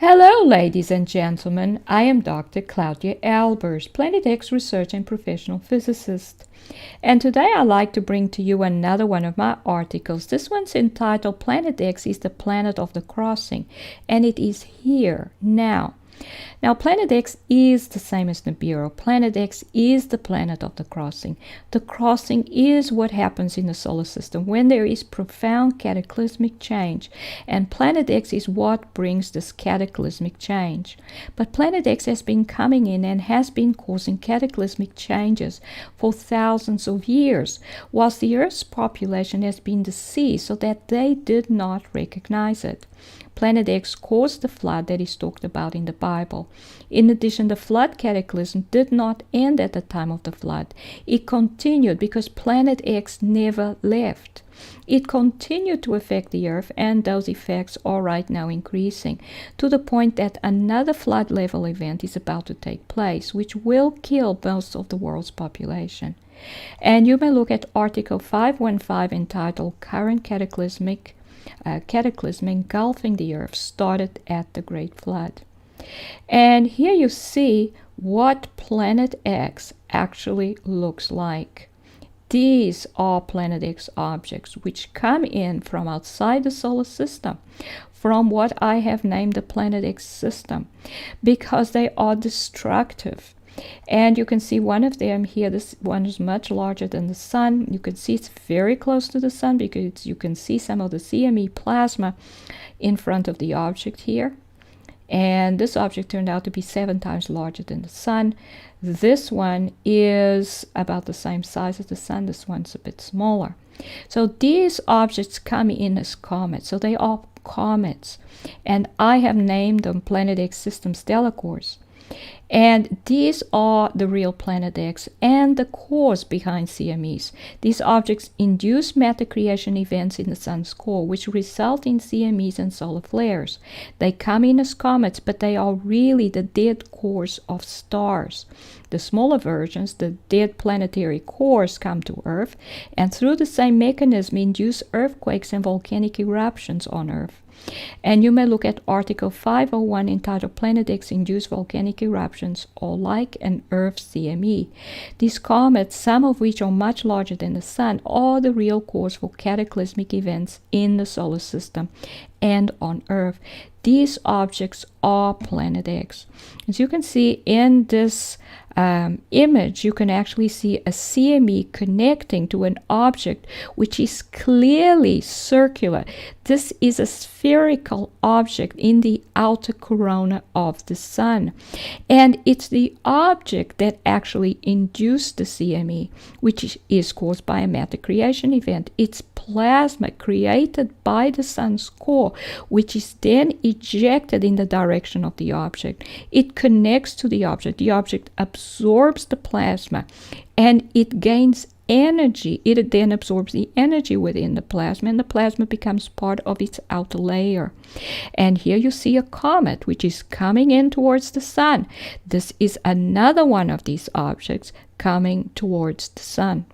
Hello, ladies and gentlemen. I am Dr. Claudia Albers, Planet X research and professional physicist. And today I'd like to bring to you another one of my articles. This one's entitled Planet X is the Planet of the Crossing, and it is here, now. Now, Planet X is the same as Nibiru. Planet X is the planet of the crossing. The crossing is what happens in the solar system when there is profound cataclysmic change. And Planet X is what brings this cataclysmic change. But Planet X has been coming in and has been causing cataclysmic changes for thousands of years, whilst the Earth's population has been deceased so that they did not recognize it. Planet X caused the flood that is talked about in the Bible. In addition, the flood cataclysm did not end at the time of the flood. It continued because Planet X never left. It continued to affect the Earth, and those effects are right now increasing to the point that another flood level event is about to take place, which will kill most of the world's population. And you may look at Article 515 entitled Current Cataclysm engulfing the Earth started at the Great Flood. And here you see what Planet X actually looks like. These are Planet X objects which come in from outside the solar system, from what I have named the Planet X system, because they are destructive. And you can see one of them here. This one is much larger than the sun. You can see it's very close to the sun because you can see some of the CME plasma in front of the object here. And this object turned out to be 7 times larger than the sun. This one is about the same size as the sun. This one's a bit smaller. So these objects come in as comets. So they are comets. And I have named them Planet X system stellar cores. And these are the real Planet X and the cores behind CMEs. These objects induce matter creation events in the sun's core, which result in CMEs and solar flares. They come in as comets, but they are really the dead cores of stars. The smaller versions, the dead planetary cores, come to Earth, and through the same mechanism induce earthquakes and volcanic eruptions on Earth. And you may look at Article 501 entitled Planet X Induced Volcanic Eruptions, or like an Earth CME. These comets, some of which are much larger than the sun, are the real cause for cataclysmic events in the solar system and on Earth. These objects are Planet X. As you can see in this image, you can actually see a CME connecting to an object which is clearly circular. This is a spherical object in the outer corona of the sun. And it's the object that actually induced the CME, which is caused by a matter creation event. It's plasma created by the sun's core, which is then ejected in the direction of the object. It connects to the object. The object absorbs the plasma and it gains energy. It then absorbs the energy within the plasma, and the plasma becomes part of its outer layer. And here you see a comet which is coming in towards the sun. This is another one of these objects coming towards the sun.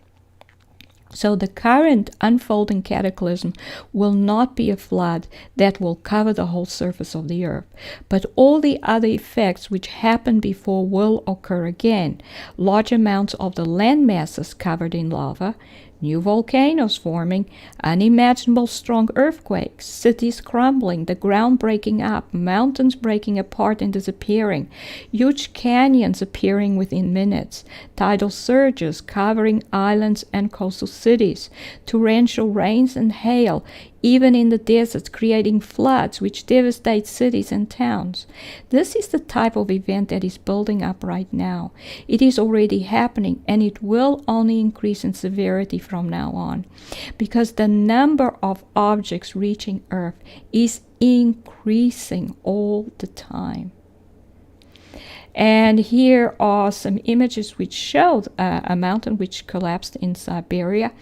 So the current unfolding cataclysm will not be a flood that will cover the whole surface of the Earth, but all the other effects which happened before will occur again. Large amounts of the land masses covered in lava, new volcanoes forming, unimaginable strong earthquakes, cities crumbling, the ground breaking up, mountains breaking apart and disappearing, huge canyons appearing within minutes, tidal surges covering islands and coastal cities, torrential rains and hail, even in the deserts, creating floods which devastate cities and towns. This is the type of event that is building up right now. It is already happening, and it will only increase in severity from now on, because the number of objects reaching Earth is increasing all the time. And here are some images which show a mountain which collapsed in Siberia.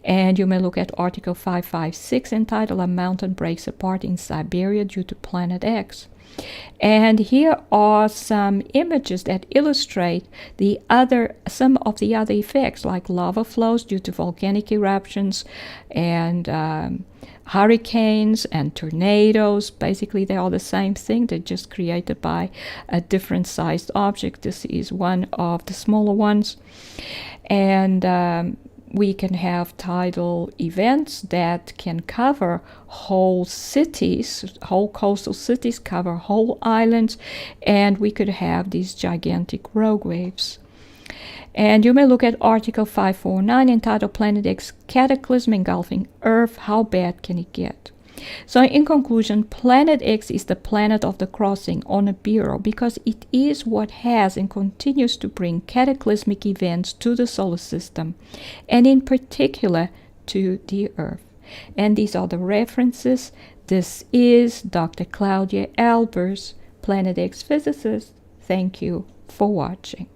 And you may look at Article 556 entitled A Mountain Breaks Apart in Siberia Due to Planet X. And here are some images that illustrate some of the other effects, like lava flows due to volcanic eruptions and hurricanes and tornadoes. Basically, they are the same thing. They're just created by a different sized object. This is one of the smaller ones. And we can have tidal events that can cover whole cities, whole coastal cities, cover whole islands, and we could have these gigantic rogue waves. And you may look at Article 549 entitled Planet X Cataclysm Engulfing Earth. How bad can it get? So in conclusion, Planet X is the planet of the crossing on Nibiru because it is what has and continues to bring cataclysmic events to the solar system, and in particular to the Earth. And these are the references. This is Dr. Claudia Albers, Planet X physicist. Thank you for watching.